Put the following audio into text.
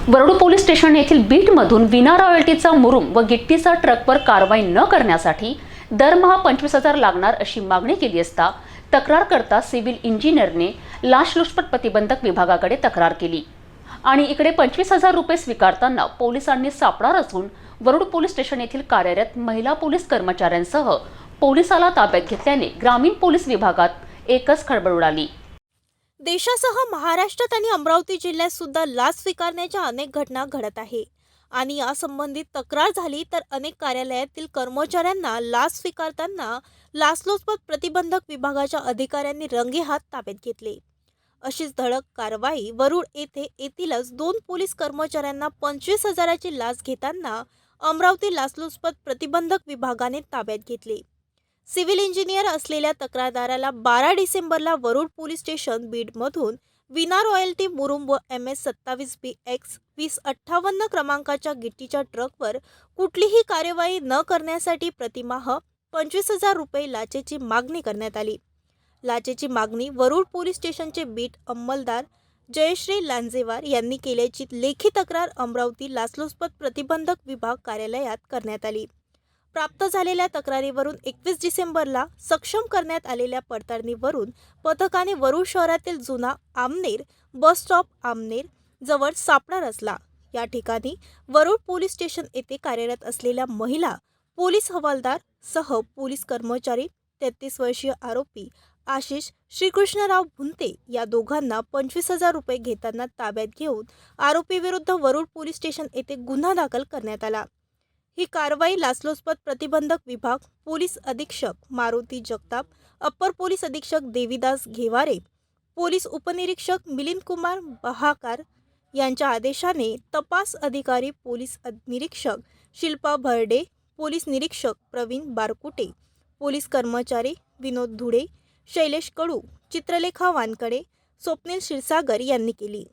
Warud police station येथील बीटमधून विना रॉयल्टीचा मुरुम व गिट्टीचा ट्रकवर कारवाई न करण्यासाठी दरमहा 25,000 लागणार अशी मागणी केली असता तक्रारकर्ता सिव्हिल इंजिनियरने लाचलुचपत प्रतिबंधक विभागाकडे तक्रार केली आणि इकडे 25,000 रुपये स्वीकारताना पोलिसांनी सापळा रचून वरुड पोलीस स्टेशन येथील कार्यरत महिला पोलीस कर्मचाऱ्यांसह पोलिसाला ताब्यात घेतल्याने ग्रामीण पोलीस विभागात एकच खळबळ उडाली। देशासह महाराष्ट्रात आणि अमरावती जिल्ह्यात सुद्धा लाच स्वीकारण्याच्या अनेक घटना घडत आहे आणि यासंबंधित तक्रार झाली तर अनेक कार्यालयातील कर्मचाऱ्यांना लाच स्वीकारताना लाचलुचपत प्रतिबंधक विभागाच्या अधिकाऱ्यांनी रंगेहात ताब्यात घेतले। अशीच धडक कारवाई वरुड येथे येथीलच 2 पोलीस कर्मचाऱ्यांना 25,000ची लाच घेताना अमरावती लाचलुचपत प्रतिबंधक विभागाने ताब्यात घेतले। सिव्हिल इंजिनियर असलेल्या तक्रारदाराला 12 डिसेंबरला वरुड पोलीस स्टेशन बीडमधून विना रॉयल्टी मुरुम व MS27BX 2058 क्रमांकाच्या गिट्टीच्या ट्रकवर कुठलीही कार्यवाही न करण्यासाठी प्रतिमाह 25,000 रुपये लाचेची मागणी करण्यात आली। लाचेची मागणी वरुड पोलीस स्टेशनचे बीट अंमलदार जयश्री लांजेवार यांनी केल्याची लेखी तक्रार अमरावती लाचलुचपत प्रतिबंधक विभाग कार्यालयात करण्यात आली। प्राप्त झालेल्या तक्रारीवरून 21 डिसेंबरला सक्षम करण्यात आलेल्या पडताळणीवरून पथकाने वरुड शहरातील जुना आमनेर बस स्टॉप आमनेर जवळ सापळा रचला। या ठिकाणी वरुड पोलीस स्टेशन येथे कार्यरत असलेल्या महिला पोलीस हवालदार सह पोलीस कर्मचारी 33 वर्षीय आरोपी आशिष श्रीकृष्णराव भुंते या दोघांना 25,000 रुपये घेताना ताब्यात घेऊन आरोपीविरुद्ध वरुड पोलीस स्टेशन येथे गुन्हा दाखल करण्यात आला। ही कारवाई लाचलुचपत प्रतिबंधक विभाग पोलीस अधीक्षक मारुती जगताप, अप्पर पोलीस अधीक्षक देवीदास घेवारे, पोलीस उपनिरीक्षक मिलिंद कुमार बहाकार यांच्या आदेशाने तपास अधिकारी पोलीस निरीक्षक शिल्पा भरडे, पोलीस निरीक्षक प्रवीण बारकुटे, पोलीस कर्मचारी विनोद धुडे, शैलेश कडू, चित्रलेखा वानकडे, स्वप्नील क्षीरसागर यांनी केली।